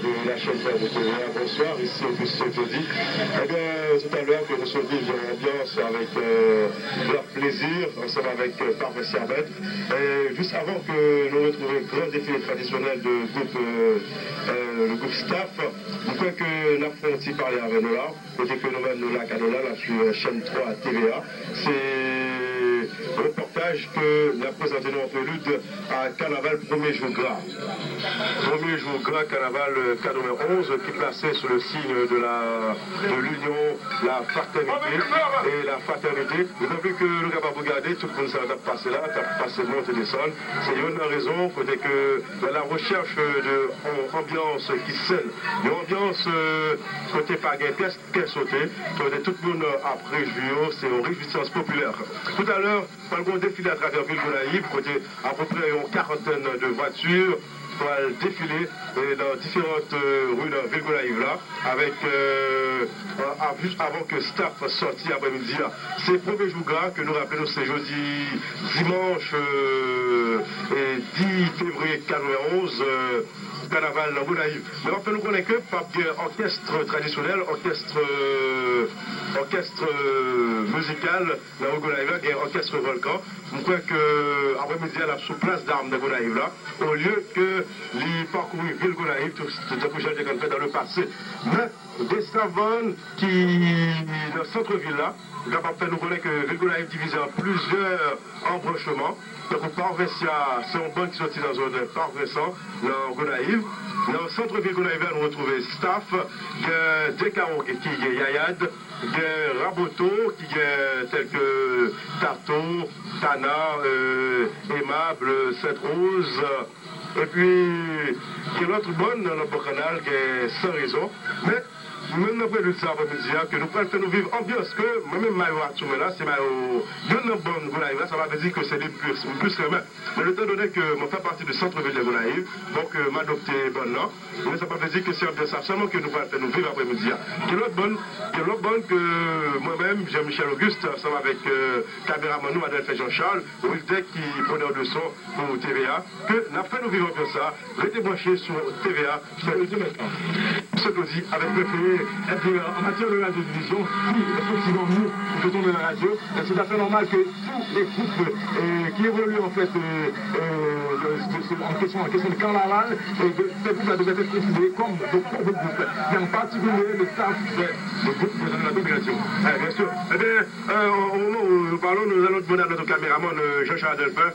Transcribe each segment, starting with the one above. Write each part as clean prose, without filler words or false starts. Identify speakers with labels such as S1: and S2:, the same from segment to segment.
S1: de la chaîne de TVA. Bonsoir, ici Auguste Jeudi. Eh bien, tout à l'heure, que nous sommes vivre l'ambiance avec leur plaisir, ensemble avec Parfait Servette. Et juste avant que nous retrouvions le grand défilé traditionnel de groupe, le groupe Staff, nous croyons que nous avons aussi parlé avec nous là, côté que nous-mêmes nous là, là sur chaîne 3 à TVA. C'est un reportage que nous avons présenté en prélude à Carnaval 1er jour gras. 1er jour gras, Carnaval cas numéro 11, qui est placé sous le signe de l'union, la fraternité et la fraternité. D'autant plus que nous avons regardé, tout le monde s'est passé là, t'as passé monte et descendre. C'est une raison, côté que dans la recherche d'ambiance qui scène, une ambiance côté par test qu'elle sautait, tout le monde a réjoui, c'est une réjouissance populaire. Tout à l'heure, on a défilé à travers Ville-Gonaïve, côté à peu près une quarantaine de voitures pour défiler dans différentes rues de Ville-Gonaïve là, avec juste avant que Staff sorti après-midi là. C'est le premier jour gras que nous rappelons, c'est jeudi, dimanche 10 février 2011. Carnaval dans Gonaïve. Mais enfin, nous connaissons que par orchestre traditionnel, orchestre musical dans Gonaïve et orchestre volcan. Nous croyons que après-midi, elle a sous place d'armes de Gonaïve là, au lieu que les parcourir ville Gonaïve, tout ce que j'ai fait dans le passé. Mais des savanes qui, dans le centre-ville là, nous connaissons que ville Gonaïve divisé en plusieurs embranchements. Donc, Parvessia, c'est un banc qui sortit dans une zone Parvessan, dans Gonaïve. Dans le centre-ville Gonaïve, on retrouve Staff, Dekao qui est Yayad, Raboto qui est tel que Tato, Tana, Aimable, Sainte-Rose. Et puis, il y a l'autre bonne dans notre canal qui est Sans Raison. Mais, même après le ça après-midi, que nous pouvons nous vivre ambiance, que moi-même, là, c'est de nos bonnes Gonaïve, ça va dire que c'est des plus que même. Mais le temps donné que je fais partie du centre-ville de Gonaïve, donc m'adopter bonne là, mais ça va dire que c'est ambiance seulement que nous pouvons nous vivre après-midi. Qui est l'autre bonne que moi-même, Jean-Michel Auguste, ensemble avec caméraman nous, Adèle Jean-Charles, Wildeck qui est preneur de son pour TVA, que nous fait nous vivre ambiance ça, restez branchés sur TVA, ce que dit avec le fait. Et puis en matière de radiodiffusion, si effectivement nous faisons de la radio, c'est tout à fait normal que tous les groupes qui évoluent en fait en question de carnaval, ces groupes-là devaient être considérés comme de propres groupes. Et en particulier le staff des groupes de la population. Bien sûr. Eh bien, au moment où nous parlons, nous allons demander à notre caméraman Jean-Charles Delphin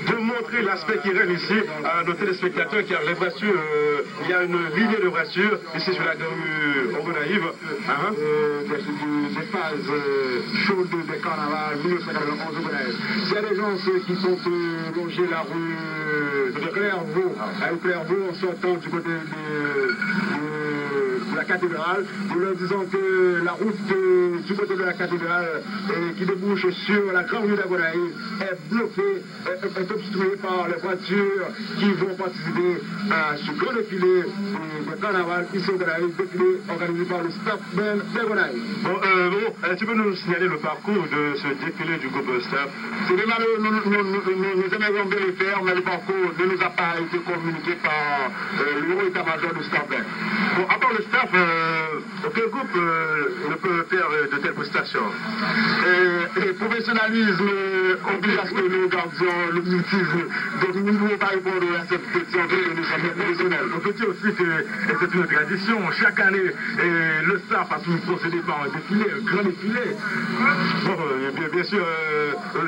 S1: de montrer l'aspect qui règne ici à nos téléspectateurs, car les voitures, il y a une ligne de voitures ici sur la rue Gonaïve, des phases chaudes des carnavals 1991 au Gonaïve. Il y a des gens qui sont longés la rue de Clairvaux, à Clairvaux en sortant du côté de la cathédrale, nous leur disons que la route du côté de la cathédrale qui débouche sur la grande rue d'Agonaïve est bloquée, est obstruée par les voitures qui vont participer à ce grand défilé de carnaval ici au Gonaïve, défilé organisé par le staff d'Agonaïve. Bon, tu peux nous signaler le parcours de ce défilé du groupe staff? C'est des malheureux, nous aimerions bien le faire, mais le parcours ne nous a pas été communiqué par le haut état-major du staff. Bon, à part le staff, aucun groupe ne peut faire de telles prestations. Et professionnalisme oblige à ce que nous gardions le mutisme. Donc nous ne pouvons pas répondre à cette question que nous sommes professionnels. On peut dire aussi que c'est une tradition. Chaque année, le staff a toujours procédé par un défilé, un grand défilé. Bon, bien sûr,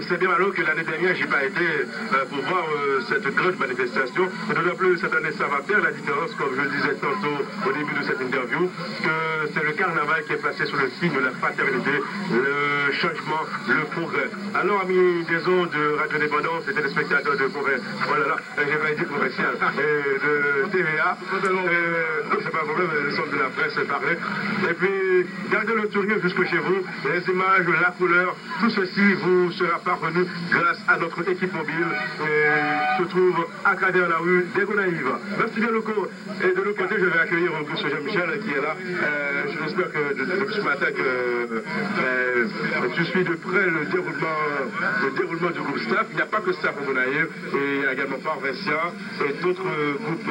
S1: c'est bien malheureux que l'année dernière, je n'ai pas été pour voir cette grande manifestation. D'autant plus, cette année, ça va faire la différence, comme je le disais tantôt au début de cette interview, que c'est le carnaval qui est placé sous le signe de la fraternité, le changement, le progrès. Alors, amis des ondes de Radio Indépendance et téléspectateurs de province, oh là là, j'ai pas dit provincial, de TVA, c'est pas un problème, le centre de la presse parlait. Et puis, et gardez le sourire jusque chez vous. Les images, la couleur, tout ceci vous sera parvenu grâce à notre équipe mobile qui se trouve à travers la rue des Gonaïves. Merci bien, Loco. Et de l'autre côté, je vais accueillir Auguste Jean-Michel qui est là. J'espère que depuis ce matin que tu suis de près le déroulement du groupe Staff. Il n'y a pas que Staff au Gonaïves, et il y a également Fort Vincent et d'autres groupes,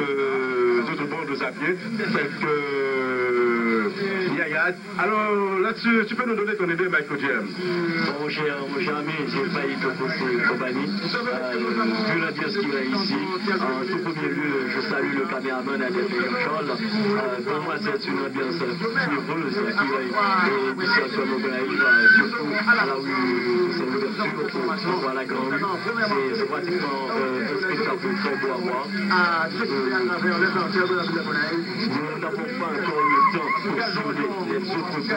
S1: d'autres bandes à pied, tels que Yayad. Alors là-dessus, tu peux nous donner ton idée, Michael James?
S2: Bon, mon cher ami, j'ai failli te poser compagnie. Vu l'ambiance qu'il y a ici, en tout premier lieu, je salue le caméraman à Charles. Pour moi, c'est une ambiance furieuse qu'il y a ici à Gonaïves, surtout à la rue de Saint-Ouverture, pour la grande rue. C'est pratiquement un spectacle très beau à voir. Nous n'avons pas encore eu le temps pour cibler les autres groupes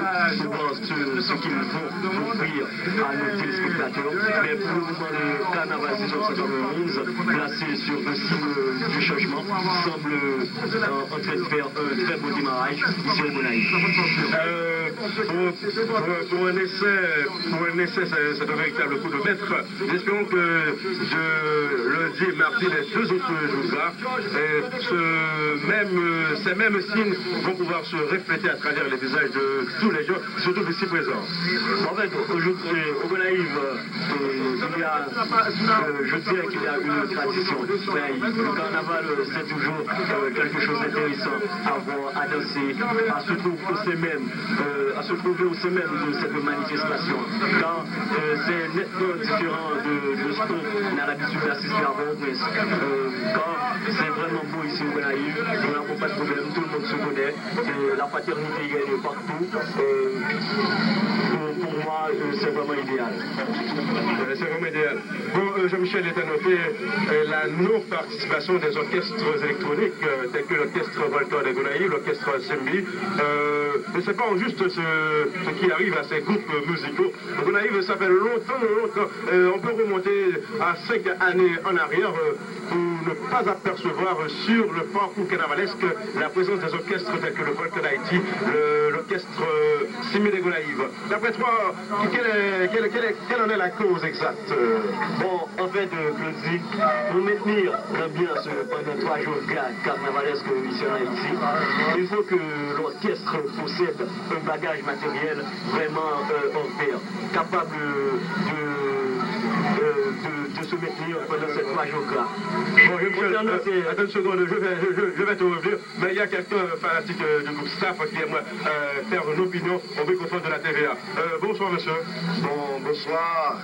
S2: pour voir ce qu'ils vont offrir à nos téléspectateurs. Mais pour le moment, le carnaval 1991, placé sur le signe du changement, semble en train de faire un très beau démarrage ici au Gonaïves.
S1: Pour un essai, c'est un véritable coup de maître. Espérons que lundi et mardi, les deux autres jours-là, ces mêmes signes vont pouvoir se refléter à travers les visages de tous les gens, surtout ici présents.
S2: En fait, aujourd'hui, au Gonaïves, je dirais qu'il y a une tradition. Le carnaval, c'est toujours quelque chose d'intéressant à voir, à danser, à se trouver au sein même de cette manifestation. Car c'est nettement différent de ce qu'on a l'habitude d'assister à Port-au-Prince. Car c'est vraiment beau ici au Gonaïves, nous n'avons pas de problème, tout le monde se connaît, la fraternité est partout. Pour moi, c'est vraiment idéal.
S1: C'est vraiment idéal. Bon, Jean-Michel est à noter la non-participation des orchestres électroniques, tels que l'orchestre Volta des Gonaïves, l'orchestre Sembi. Mais c'est pas juste ce qui arrive à ces groupes musicaux. Le Gonaïves, ça fait longtemps. On peut remonter à 5 années en arrière pour ne pas apercevoir sur le parcours carnavalesque la présence des orchestres tels que le Volta d'Haïti, l'orchestre Sembi des Gonaïves. D'après toi, quelle en est la cause exacte?
S2: Bon, en fait, Claudie, pour maintenir l'ambiance pendant 3 jours carnavalesques ici en Haïti, il faut que l'orchestre possède un bagage matériel vraiment hors pair, capable de se maintenir pendant ces 3 jours-là.
S1: Bon, attends une seconde, je vais te revenir, mais il y a quelqu'un fanatique du groupe Staff qui aimerait faire une opinion au microphone de la TVA. Bonsoir, monsieur.
S3: Bon, bonsoir.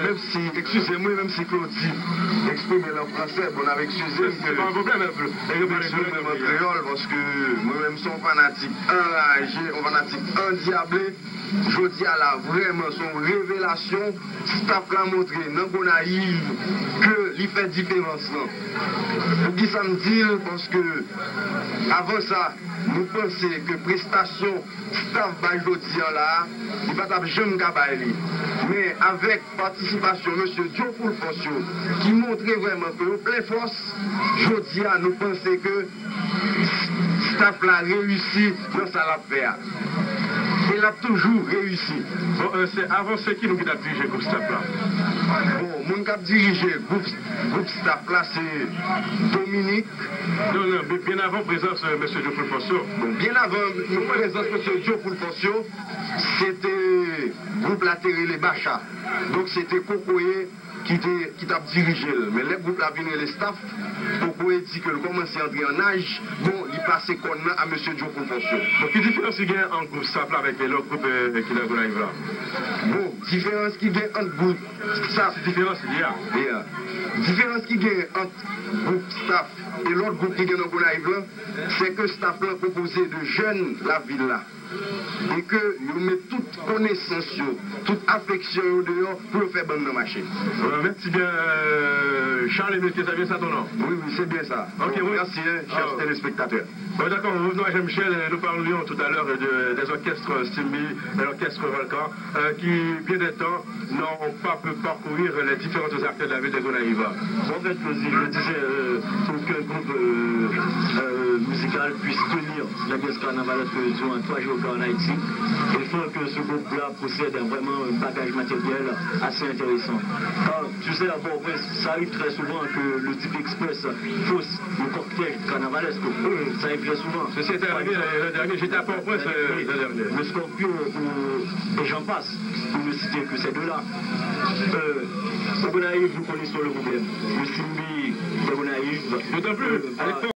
S3: Même si, excusez-moi, même si Claudie exprime en français, on avait excusé.
S1: C'est pas un problème un peu.
S3: Même en créole, parce que moi-même, son fanatique enragé, un fanatique endiablé. Je dis à la vraiment son révélation, Staff l'a montré dans Gonaïves que il fait différence. Pour qui ça me dit, parce que avant ça, nous pensons que prestation Staff Bajoti là, il va pas jamais gabailler. Mais avec participation de M. Diofoul Foncio, qui montrait vraiment que au plein force, je dis à nous penser que Staff l'a réussi dans sa affaire. Il a toujours réussi.
S1: Bon, avant, c'est qui nous qui a dirigé le groupe Staff là?
S3: Bon, mon qui a dirigé le groupe Staff là, c'est Dominique.
S1: Non, bien avant présence M. Diofoul Foncio.
S3: Bon, bien avant présence M. Diofoul Foncio, c'était le groupe Latéré les Bacha. Donc c'était Kokoye qui t'a dirigé. Mais le groupe a venu les staff, Kokoye dit que le commençait à entrer en âge, bon, il passait à M. Diofoul Foncio.
S1: Donc, quelle différence il y a entre groupe Staff là avec l'autre groupe qui est dans Gonaïves là?
S3: Bon, différence qui y a entre groupe Staff.
S1: Différence il y a.
S3: Différence qui y a entre groupe Staff et l'autre groupe qui est dans Gonaïves là, c'est que Staff là proposé de jeunes la ville là. Et que nous mettons toute connaissance, toute affection dehors pour faire bon marché.
S1: Merci bien, Charles et c'est bien ça ton nom?
S3: Oui, c'est bien ça.
S1: Ok,
S3: bon, merci, chers téléspectateurs.
S1: Bon, d'accord, revenons à Jean-Michel. Nous parlions tout à l'heure des orchestres Stimbi et l'orchestre Volcan qui, bien des temps, n'ont pas pu parcourir les différentes arcades de la ville de Gonaïves.
S2: En fait, je disais qu'aucun groupe musical puisse tenir la pièce carnavalesque durant 3 jours cas en Haïti. Il faut que ce groupe-là possède vraiment un bagage matériel assez intéressant. Car, tu sais, à Port-au-Prince, ça arrive très souvent que le type express fausse le cocktail carnavalesque. Ça arrive très souvent.
S1: Ceci est arrivé l'an dernier, j'étais à Port-au-Prince l'an dernier.
S2: Le Scorpio, et j'en passe, pour ne citer que ces deux-là. Au Gonaïve, nous connaissons le problème. Le Simbi de Gonaïve.
S1: D'autant plus, à l'époque.